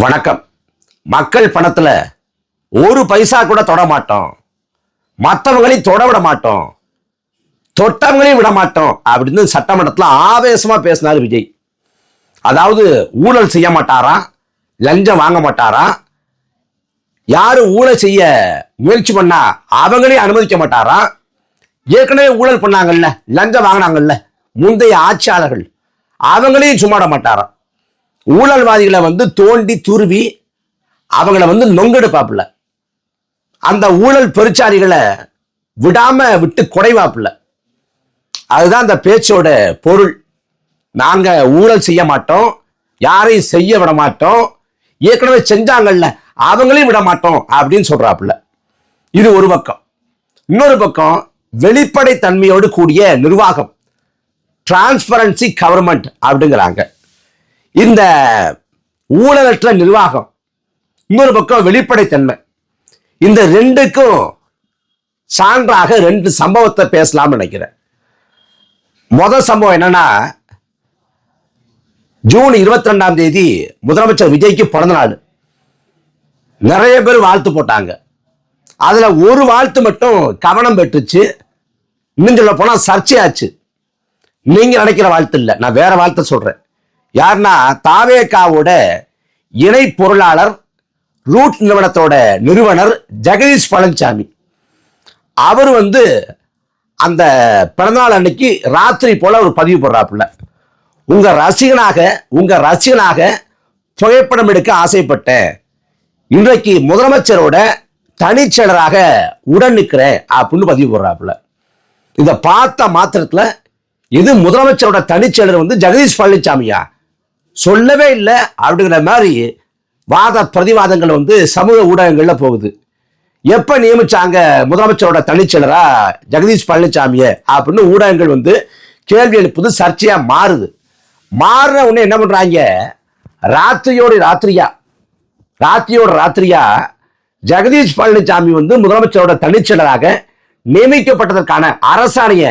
வணக்கம். மக்கள் பணத்துல ஒரு பைசா கூட தொட மாட்டோம், மற்றவங்களையும் தொட விட மாட்டோம், தொட்டவங்களையும் விட மாட்டோம் அப்படின்னு சட்டமன்றத்தில் ஆவேசமா பேசினார் விஜய். அதாவது ஊழல் செய்ய மாட்டாரா, லஞ்சம் வாங்க மாட்டாரா, யாரும் ஊழல் செய்ய முயற்சி பண்ணா அவங்களையும் அனுமதிக்க மாட்டாரா, ஏற்கனவே ஊழல் பண்ணாங்கல்ல, லஞ்சம் வாங்கினாங்கல்ல முந்தைய ஆட்சியாளர்கள், அவங்களையும் சும்மாட மாட்டாரா, ஊழல்வாதிகளை தோண்டி துருவி அவங்கள நொங்கெடுப்பாப்புல, அந்த ஊழல் பெருச்சாரிகளை விடாம விட்டு குறைவாப்புல. அதுதான் அந்த பேச்சோட பொருள். நாங்க ஊழல் செய்ய மாட்டோம், யாரையும் செய்ய விட மாட்டோம், ஏற்கனவே செஞ்சாங்கல்ல அவங்களையும் விட மாட்டோம் அப்படின்னு சொல்றாப்புல. இது ஒரு பக்கம். இன்னொரு பக்கம் வெளிப்படை தன்மையோடு கூடிய நிர்வாகம், டிரான்ஸ்பரன்சி கவர்மெண்ட் அப்படிங்கிறாங்க. இந்த ஊழலற்ற நிர்வாகம், இன்னொரு பக்கம் வெளிப்படைத்தன்மை, இந்த ரெண்டுக்கும் சான்றாக ரெண்டு சம்பவத்தை பேசலாம்னு நினைக்கிறேன். முதல் சம்பவம் என்னன்னா, ஜூன் 22 முதலமைச்சர் விஜய்க்கு பிறந்த நாள். நிறைய பேர் வாழ்த்து போட்டாங்க. அதுல ஒரு வாழ்த்து மட்டும் கவனம் பெற்றுச்சு. இன்னும் சொல்ல போனா சர்ச்சையாச்சு. நீங்க நினைக்கிற வாழ்த்து இல்லை, நான் வேற வாழ்த்து சொல்றேன். யாருன்னா, தாவேகாவோட இணை பொருளாளர், ரூட் நிறுவனத்தோட நிறுவனர் ஜெகதீஷ் பழனிசாமி. அவர் அந்த பிறந்தநாள் அன்னைக்கு ராத்திரி போல ஒரு பதிவு போடுறாப்புல, உங்க ரசிகனாக புகைப்படம் எடுக்க ஆசைப்பட்டேன், இன்றைக்கு முதலமைச்சரோட தனிச்செயலராக உடன் நிற்கிறேன் அப்படின்னு பதிவு போடுறாப்புல. இதை பார்த்த மாத்திரத்துல இது முதலமைச்சரோட தனிச்செயலர் ஜெகதீஷ் பழனிசாமியா, சொல்லவே இல்லை அப்படிங்கிற மாதிரி வாத பிரதிவாதங்கள் சமூக ஊடகங்கள்ல போகுது. எப்ப நியமிச்சாங்க முதலமைச்சரோட தனிச்செயலரா ஜெகதீஷ் பழனிசாமிய அப்படின்னு ஊடகங்கள் கேள்வி எழுப்புது, சர்ச்சையா மாறுது. மாறுற உடனே என்ன பண்றாங்க, ராத்திரியோட ராத்திரியா ஜெகதீஷ் பழனிசாமி முதலமைச்சரோட தனிச்செயலராக நியமிக்கப்பட்டதற்கான அரசாணைய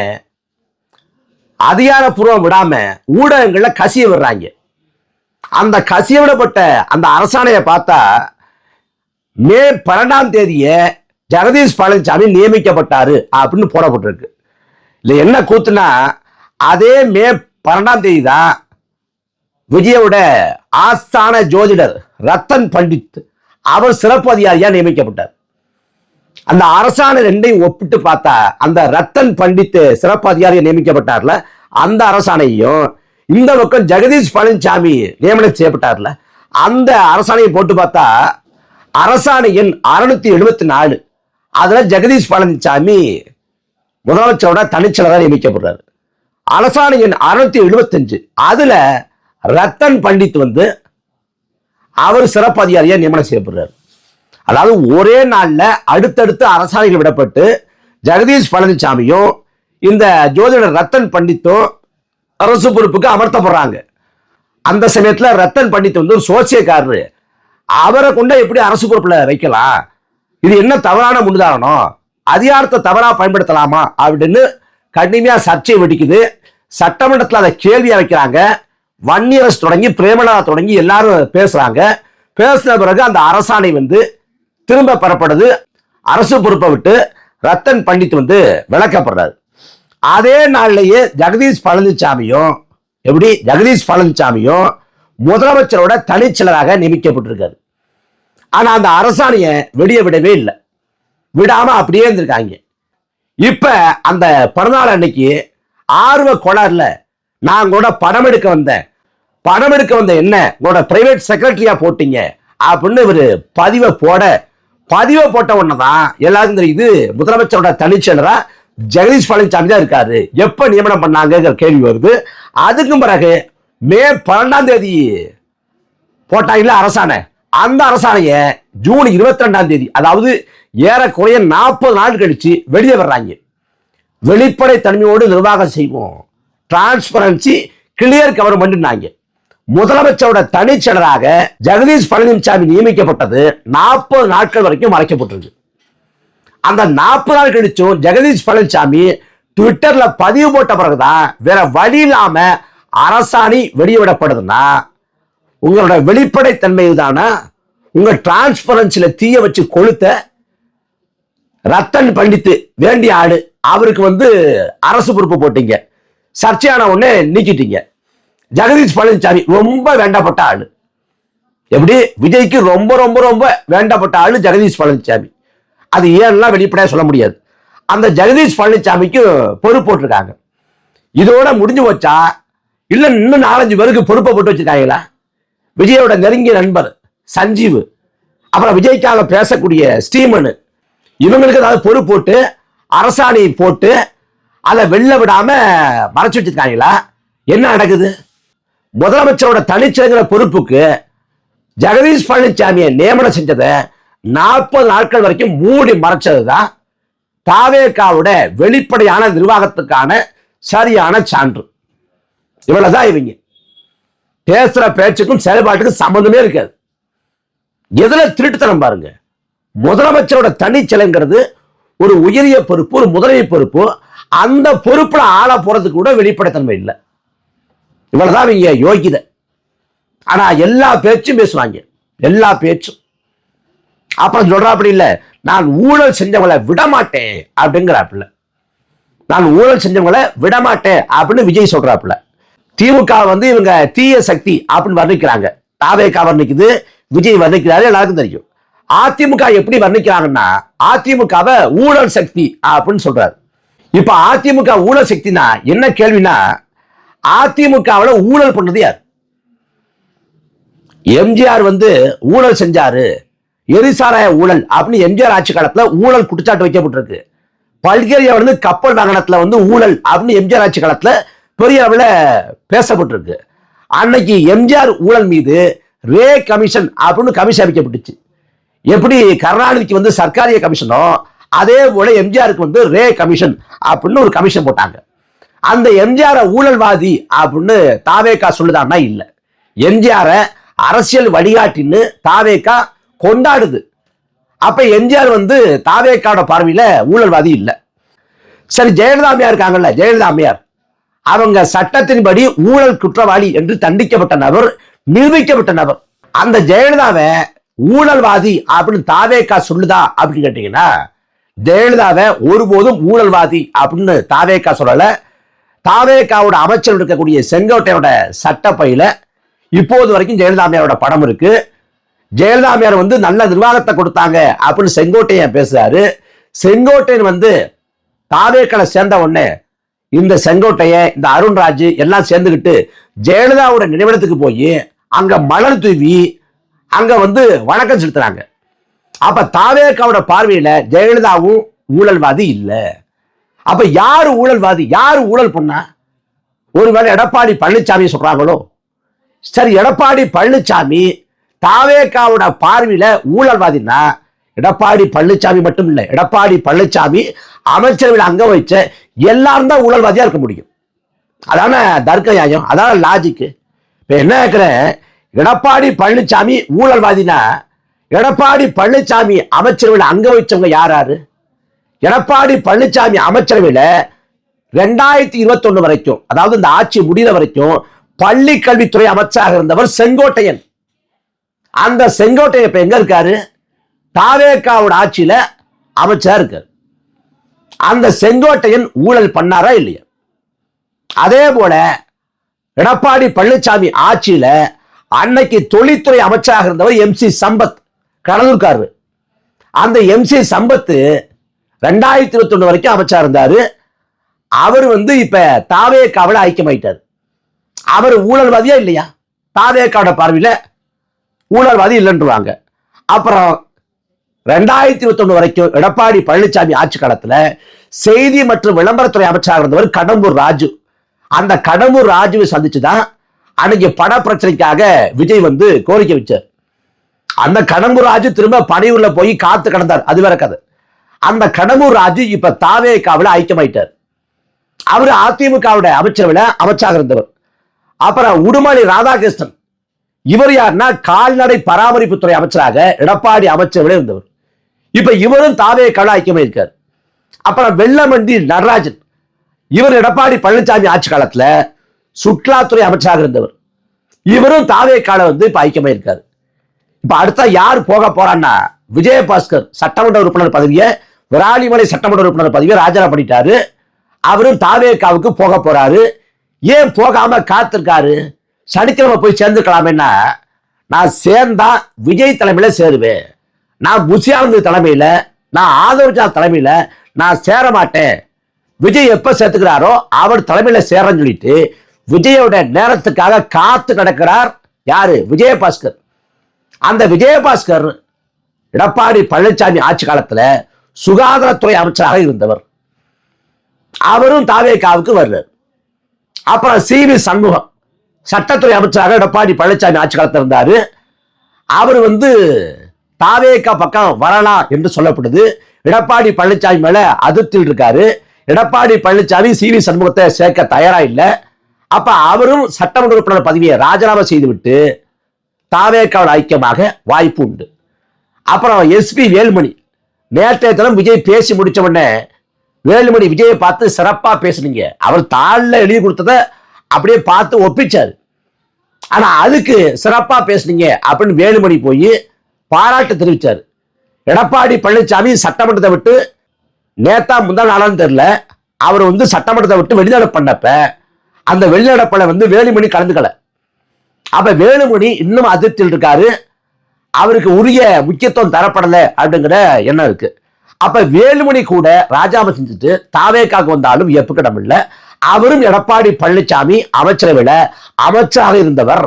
அதிகாரப்பூர்வம் விடாம ஊடகங்கள்ல கசிய விடுறாங்க. அந்த கசிய விடப்பட்ட அந்த அரசாணையை பார்த்தா, மே 12 ஜெகதீஷ் பழனிசாமி நியமிக்கப்பட்டாரு அப்படின்னு போடப்பட்டிருக்கு. இல்ல என்ன கூத்துனா, அதே மே 12 தான் விஜயோட ஆஸ்தான ஜோதிடர் ரத்தன் பண்டித் அவர் சிறப்பு அதிகாரியா நியமிக்கப்பட்டார். அந்த அரசாணை ரெண்டையும் ஒப்பிட்டு பார்த்தா, அந்த ரத்தன் பண்டித் சிறப்பு அதிகாரியா நியமிக்கப்பட்டார்ல, அந்த அரசாணையும் இந்த பக்கம் ஜெகதீஷ் பழனிசாமி நியமனம் செய்யப்பட்டார்ல, அந்த அரசாணையை போட்டு பார்த்தா, அரசாணை எண் 674 அதுல ஜெகதீஷ் பழனிசாமி முதலமைச்சரோட தனிச்செயலராக நியமிக்கப்படுறாரு. அரசாணை எண் 675 அதுல ரத்தன் பண்டித் அவர் சிறப்பு அதிகாரியா நியமனம் செய்யப்படுறாரு. அதாவது ஒரே நாள்ல அடுத்தடுத்து அரசாணைகள் விடப்பட்டு ஜெகதீஷ் பழனிசாமியும் இந்த ஜோதிடர் ரத்தன் பண்டித்தும் அரசு பொறுப்புக்கு அமர்த்தப்படுறாங்க. அந்த சமயத்துல ரத்தன் பண்டித் ஒரு சோசியக்காரரு, அவரை கொண்ட எப்படி அரசு பொறுப்புல வைக்கலாம், இது என்ன தவறான முன்னுதாரணம், அதிகாரத்தை தவறா பயன்படுத்தலாமா அப்படின்னு கடுமையா சர்ச்சை வெடிக்குது. சட்டமன்றத்தில் அதை கேள்வியா வைக்கிறாங்க. வன்னியரசு தொடங்கி பிரேமலதா தொடங்கி எல்லாரும் பேசுறாங்க. பேசின பிறகு அந்த அரசாணை திரும்ப பெறப்படுது. அரசு பொறுப்பை விட்டு ரத்தன் பண்டித் விளக்கப்படுறாரு. அதே நாள்லயே ஜெகதீஷ் பழனிசாமியும் முதலமைச்சரோட தனிச்செயலராக நியமிக்கப்பட்டிருக்காரு. ஆனா அந்த அரசாணைய வெளியே விடவே இல்லை, விடாம அப்படியே இருந்திருக்காங்க. இப்ப அந்த பிறந்தநாள் அன்னைக்கு ஆர்வ கோளாறுல நான் கூட படம் எடுக்க வந்தேன் என்ன உங்களோட பிரைவேட் செக்ரட்டரியா போட்டீங்க அப்படின்னு இவர் பதிவை போட்ட உடனேதான் எல்லாருக்கும் தெரியுது, முதலமைச்சரோட தனிச்செயலரா ஜெகதீஷ் பழனிசாமி தான் இருக்காரு. எப்ப நியமனம் பண்ணாங்க கேள்வி வருது. அதுக்கும் பிறகு மே 12 போட்டாங்கல்ல அரசாணை, அந்த அரசாணைய ஜூன் 22 அதாவது ஏறக்குறைய 40 நாள் கழிச்சு வெளியே வர்றாங்க. வெளிப்படை தன்மையோடு நிர்வாகம் செய்வோம், டிரான்ஸ்பரன்சி கிளியர் கவர்மெண்ட். முதலமைச்சரோட தனிச்செயலராக ஜெகதீஷ் பழனிசாமி நியமிக்கப்பட்டது 40 நாட்கள் வரைக்கும் மறைக்கப்பட்டிருக்கு. அந்த 40 நாள் கழிச்சும் ஜெகதீஷ் பழனிசாமி ட்விட்டர்ல பதிவு போட்ட பிறகுதான் வேற வழி இல்லாம அரசாணை வெளியிடப்படுதுன்னா உங்களோட வெளிப்படைத்தன்மை தானா? உங்க டிரான்ஸ்பரன்சில தீய வச்சு கொளுத்த ரத்தன் பண்டித்து வேண்டிய ஆடு, அவருக்கு வந்து அரசு பொறுப்பு போட்டீங்க. சர்ச்சையான உடனே நீக்கிட்டீங்க. ஜெகதீஷ் பழனிசாமி ரொம்ப வேண்டப்பட்ட ஆளு. எப்படி விஜய்க்கு ரொம்ப ரொம்ப ரொம்ப வேண்டப்பட்ட ஆளு ஜெகதீஷ் பழனிசாமி. அது ஏன்லாம் வெளிப்படையா சொல்ல முடியாது. அந்த ஜெகதீஷ் பழனிசாமிக்கு பொறுப்பு போட்டிருக்காங்க. இதோட முடிஞ்சு வச்சா இல்ல இன்னும் 4-5 பேருக்கு பொறுப்பை போட்டு வச்சிருக்காங்களா? விஜயோட நெருங்கிய நண்பர் சஞ்சீவ், அப்புறம் விஜய்க்காக பேசக்கூடிய ஸ்டீமன், இவங்களுக்கு ஏதாவது பொறுப்பு போட்டு அரசாணை போட்டு அதை வெளில விடாம மறைச்சு வச்சிருக்காங்களா? என்ன நடக்குது? முதலமைச்சரோட தனிச்செயலர் பொறுப்புக்கு ஜெகதீஷ் பழனிசாமியை நியமனம் செஞ்சதை 40 நாட்கள் வரைக்கும் மூடி மறைச்சதுதான் தாவேகாவோட வெளிப்படையான நிர்வாகத்துக்கான சரியான சான்று. இவ்வளவுதான். இவங்க பேசுற பேச்சுக்கும் செயல்பாட்டுக்கும் சம்பந்தமே இருக்காது. எதுல திருட்டுத்தனம் பாருங்க. முதலமைச்சரோட தனிச்செயலங்கிறது ஒரு உயரிய பொறுப்பு, ஒரு முதன்மை பொறுப்பு. அந்த பொறுப்புல ஆள போறதுக்கு கூட வெளிப்படைத்தன்மை இல்லை. இவ்வளவுதான் இவங்க யோகிதை. ஆனா எல்லா பேச்சும் பேசுவாங்க, எல்லா பேச்சும். அப்புறம் சொல்றாப்படி இல்ல, நான் ஊழல் செஞ்சவங்களை விடமாட்டேன் அப்படிங்கிறாப்புல. நான் ஊழல் செஞ்சவங்களை விடமாட்டேன் அப்படின்னு விஜய் சொல்றாப்புல. திமுக வந்து இவங்க தீய சக்தி அப்படின்னு வர்ணிக்கிறாங்க. தாவேகா வர்ணிக்குது, விஜய் வர்ணிக்கிறாரு, எல்லாருக்கும் தெரியும். அதிமுக எப்படி வர்ணிக்கிறாங்கன்னா அதிமுகவை ஊழல் சக்தி அப்படின்னு சொல்றாரு. இப்ப அதிமுக ஊழல் சக்தினா என்ன கேள்வினா, அதிமுகவில் ஊழல் பண்ணது யார்? எம்ஜிஆர் வந்து ஊழல் செஞ்சாரு, எரிசாராய ஊழல் அப்படின்னு எம்ஜிஆர் ஆட்சி காலத்துல ஊழல் குற்றச்சாட்டு வைக்கப்பட்டிருக்கு. பல்கேரியா வந்து கப்பல் வாகனத்துல வந்து ஊழல் அப்படின்னு எம்ஜிஆர் ஆட்சி காலத்துல பெரிய அளவில் பேசப்பட்டிருக்கு. அன்னைக்கு எம்ஜிஆர் ஊழல் மீது ரே கமிஷன் அப்படின்னு கமிஷன் அமைக்கப்பட்டுச்சு. எப்படி கருணாநிதிக்கு வந்து சர்க்காரிய கமிஷனோ அதே போல எம்ஜிஆருக்கு வந்து ரே கமிஷன் அப்படின்னு ஒரு கமிஷன் போட்டாங்க. அந்த எம்ஜிஆர் ஊழல்வாதி அப்படின்னு தாவேகா சொல்லுதான்னா இல்ல, எம்ஜிஆர அரசியல் வழிகாட்டின்னு தாவேகா கொண்டாடுது. அப்ப எம்ஜிஆர் வந்து தாவேகாவோட பார்வையில ஊழல்வாதி இல்லை. சரி, ஜெயலலிதா அம்மையார் இருக்காங்கல்ல, ஜெயலலிதா அம்மையார் அவங்க சட்டத்தின்படி ஊழல் குற்றவாளி என்று தண்டிக்கப்பட்ட நபர், நிரூபிக்கப்பட்ட நபர். அந்த ஜெயலலிதாவை ஊழல்வாதி அப்படின்னு தாவேகா சொல்லுதா அப்படின்னு கேட்டீங்கன்னா, ஜெயலலிதாவை ஒருபோதும் ஊழல்வாதி அப்படின்னு தாவேகா சொல்லல. தாவேகாவோட அமைச்சர் இருக்கக்கூடிய செங்கோட்டையோட சட்டப்பையில இப்போது வரைக்கும் ஜெயலலிதா அம்மையாரோட படம் இருக்கு. ஜெயலலிதா அம்மையார் வந்து நல்ல நிர்வாகத்தை கொடுத்தாங்க அப்படின்னு செங்கோட்டையன் பேசுறாரு. செங்கோட்டையன் வந்து தாவேக்கால சேர்ந்த உடனே இந்த செங்கோட்டைய, இந்த அருண்ராஜ் எல்லாம் சேர்ந்துக்கிட்டு ஜெயலலிதாவோட நினைவிடத்துக்கு போய் அங்க மலர் தூவி அங்க வந்து வணக்கம் செலுத்துறாங்க. அப்ப தாவேக்காவோட பார்வையில ஜெயலலிதாவும் ஊழல்வாதி இல்லை. அப்ப யாரு ஊழல்வாதி, யாரு ஊழல் பண்ணா? ஒருவேளை எடப்பாடி பழனிசாமி சொல்றாங்களோ? சரி, எடப்பாடி பழனிசாமி தாவேக்காவோட பார்வையில ஊழல்வாதினா எடப்பாடி பழனிசாமி மட்டும் இல்லை, எடப்பாடி பழனிசாமி அமைச்சரவையில் அங்க வச்ச எல்லாரும் தான் ஊழல்வாதியா இருக்க முடியும். அதான தர்க்க நியாயம், அதான லாஜிக்கு. இப்ப என்ன கேட்கிறேன், எடப்பாடி பழனிசாமி ஊழல்வாதினா எடப்பாடி பழனிசாமி அமைச்சரவையில் அங்க வச்சவங்க யாராரு? எடப்பாடி பழனிசாமி அமைச்சரவையில் 2021 வரைக்கும், அதாவது இந்த ஆட்சி முடிகிற வரைக்கும் பள்ளி கல்வித்துறை அமைச்சராக இருந்தவர் செங்கோட்டையன். அந்த செங்கோட்டையன் இப்ப எங்க இருக்காரு? தாவேகாவோட ஆட்சியில அமைச்சரா இருக்காரு. அந்த செங்கோட்டையன் ஊழல் பண்ணாரா இல்லையா? அதே போல எடப்பாடி பழனிசாமி ஆட்சியில அன்னைக்கு தொழில்துறை அமைச்சராக இருந்தவர் MC சம்பத், கடலூர்காரரு. அந்த MC சம்பத் 2021 வரைக்கும் அமைச்சா இருந்தாரு. அவர் வந்து இப்ப தாவேகாவோட ஐக்கியமாயிட்டார். அவர் ஊழல்வாதியா இல்லையா? தாவேகாவோட பார்வையில ஊழல்வாதி இல்லைன்றுவாங்க. அப்புறம் 2021 வரைக்கும் எடப்பாடி பழனிசாமி ஆட்சி காலத்துல செய்தி மற்றும் விளம்பரத்துறை அமைச்சராக இருந்தவர் கடம்பூர் ராஜு. அந்த கடம்பூர் ராஜுவை சந்திச்சுதான் அன்னைக்கு பண பிரச்சனைக்காக விஜய் வந்து கோரிக்கை வச்சார். அந்த கடம்பூர் ராஜு திரும்ப பணியுள்ள போய் காத்து கடந்தார், அது வேற கதை. அந்த கடம்பூர் ராஜு இப்ப தாவேகாவில் ஐக்கியமாயிட்டார். அவர் அதிமுகவோட அமைச்சரவையில அமைச்சராக இருந்தவர். அப்புறம் உடுமலை ராதாகிருஷ்ணன், இவர் யாருன்னா கால்நடை பராமரிப்புத்துறை அமைச்சராக எடப்பாடி அமைச்சரவையில் இருந்தவர். இப்ப இவரும் தாவேகாவில் ஐக்கியமாயிருக்கார். அப்புறம் வெள்ளமண்டி நடராஜன், இவர் எடப்பாடி பழனிசாமி ஆட்சி காலத்துல சுற்றுலாத்துறை அமைச்சராக இருந்தவர். இவரும் தாவேக்கால வந்து இப்ப ஐக்கியமா இருக்காரு. இப்ப அடுத்த யார் போக போறான்னா விஜயபாஸ்கர் சட்டமன்ற உறுப்பினர் பதவியை, விராலிமலை சட்டமன்ற உறுப்பினர் பதவியை ராஜினாமா பண்ணிட்டாரு. அவரும் தாவேக்காவுக்கு போக போறாரு. ஏன் போகாம காத்திருக்காரு? சனிக்கிழமை போய் சேர்ந்துக்கலாமேன்னா, நான் சேர்ந்தா விஜய் தலைமையில சேருவேன், நான் புஷியானந்த் தலைமையில, நான் ஆதவர்ஜா தலைமையில நான் சேர மாட்டேன், விஜய் எப்ப சேர்த்துக்கிறாரோ அவர் தலைமையில சேரன்னு சொல்லிட்டு விஜயோட நேரத்துக்காக காத்து கிடக்கிறார். யாரு? விஜயபாஸ்கர். அந்த விஜயபாஸ்கர் எடப்பாடி பழனிசாமி ஆட்சி காலத்துல சுகாதாரத்துறை அமைச்சராக இருந்தவர். அவரும் தாவேக்காவுக்கு வர்றார். அப்புறம் சி.வி. சண்முகம் சட்டத்துறை அமைச்சராக எடப்பாடி பழனிசாமி ஆட்சி காலத்தில் இருந்தாரு. அவர் வந்து தாவேக்கா பக்கம் வரலாம் என்று சொல்லப்படுது. எடப்பாடி பழனிசாமி மேல அதிருப்தியில் இருக்காரு. எடப்பாடி பழனிசாமி சி.வி. சண்முகத்தை சேர்க்க தயாரா இல்லை. அப்ப அவரும் சட்டமன்ற உறுப்பினர் பதவியை ராஜினாமா செய்துவிட்டு தாவேக்காவோட ஐக்கியமாக வாய்ப்பு உண்டு. அப்புறம் எஸ்பி வேலுமணி நேற்றைய தினம் விஜய் பேசி முடிச்ச உடனே வேலுமணி விஜயை பார்த்து சிறப்பா பேசுனீங்க, அவர் தாளில் எழுதி கொடுத்ததை அப்படியே பார்த்து ஒப்பிச்சாரு, ஆனா அதுக்கு சிறப்பா பேசுனீங்க அப்படின்னு வேலுமணி போய் பாராட்டு தெரிவிச்சாரு. எடப்பாடி பழனிசாமி சட்டமன்றத்தை விட்டு நேத்தா முந்தா நாளான்னு தெரியல, அவர் வந்து சட்டமன்றத்தை விட்டு வெளிநடப்பு பண்ணப்ப அந்த வெளிநடப்புல வந்து வேலுமணி கலந்துக்கல. அப்ப வேலுமணி இன்னும் அதிருப்தியில் இருக்காரு. அவருக்கு உரிய முக்கியத்துவம் தரப்படல அப்படிங்கிற எண்ணம் இருக்கு. அப்ப வேலுமணி கூட ராஜினாமா செஞ்சுட்டு தாவேக்காக்கு வந்தாலும் எப்புக்கிடம் இல்லை. அவரும் எடப்பாடி பழனிசாமி அமைச்சரவையில அமைச்சராக இருந்தவர்.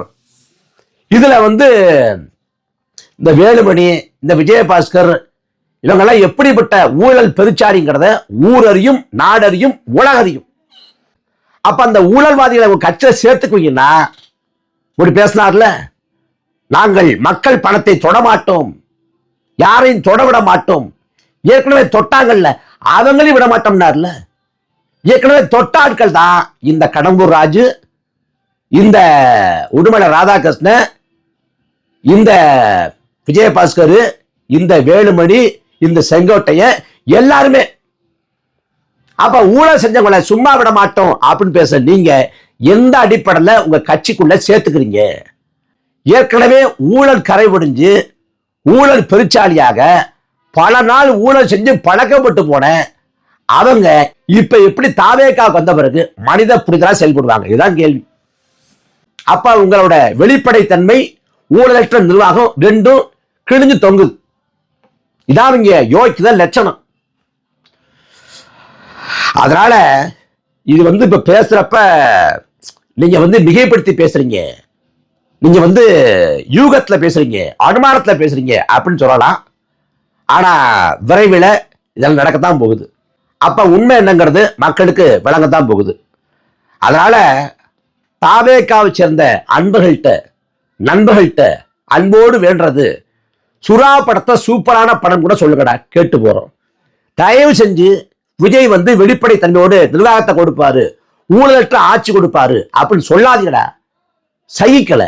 இதுல வந்து இந்த வேலுமணி, இந்த விஜயபாஸ்கர் இவங்கெல்லாம் எப்படிப்பட்ட ஊழல் பெருச்சாரிங்கிறத ஊரறியும், நாடறியும், உலகறியும். அப்ப அந்த ஊழல்வாதிகளை ஒரு கட்சியை சேர்த்துக்குவீங்கன்னா, இப்படி பேசினார்ல, நாங்கள் மக்கள் பணத்தை தொடமாட்டோம், யாரையும் தொட விட மாட்டோம், ஏற்கனவே தொட்டாங்கல்ல அவங்களையும் விட மாட்டோம்னார்ல. ஏற்கனவே தொட்ட ஆட்கள் தான் இந்த கடம்பூர் ராஜு, இந்த உடுமலை ராதாகிருஷ்ணன், இந்த விஜயபாஸ்கர், இந்த வேலுமணி, இந்த செங்கோட்டையன் எல்லாருமே. அப்ப ஊழல் செஞ்சவங்களை சும்மா விட மாட்டோம் அப்படின்னு பேச நீங்க எந்த அடிப்படையில் உங்க கட்சிக்குள்ள சேர்த்துக்கிறீங்க? ஏற்கனவே ஊழல் கரை ஒடிஞ்சு ஊழல் பெருச்சாலியாக பல நாள் ஊழல் செஞ்சு பழக்கப்பட்டு போன அவங்க இப்ப எப்படி தாவேக்காவுக்கு வந்த பிறகு மனித புரிதலா செயல்படுவாங்க? இதுதான் கேள்வி. அப்ப உங்களோட வெளிப்படைத்தன்மை, ஊழலற்ற நிர்வாகம் ரெண்டும் கிழிஞ்சு தொங்குது. இதான் இங்க யோசிக்குதான் லட்சணம். அதனால இது வந்து இப்ப பேசுறப்ப நீங்க வந்து மிகைப்படுத்தி பேசுறீங்க, நீங்க வந்து யூகத்துல பேசுறீங்க, அனுமானத்துல பேசுறீங்க அப்படின்னு சொல்லலாம். ஆனா விரைவில் இதெல்லாம் நடக்கத்தான் போகுது. அப்ப உண்மை என்னங்கிறது மக்களுக்கு விளங்கத்தான் போகுது. அதனால தாவேக்காவை சேர்ந்த அன்பர்கள்ட்ட, நண்பர்கள்ட்ட அன்போடு வேண்டது, சுறா படத்தை சூப்பரான படம் கூட சொல்லுங்கடா, கேட்டு போறோம். தயவு செஞ்சு விஜய் வந்து வெளிப்படை தன்மையோடு நிர்வாகத்தை கொடுப்பாரு, ஊழலற்ற ஆட்சி கொடுப்பாரு அப்படின்னு சொல்லாதீங்கடா. சகிக்கல.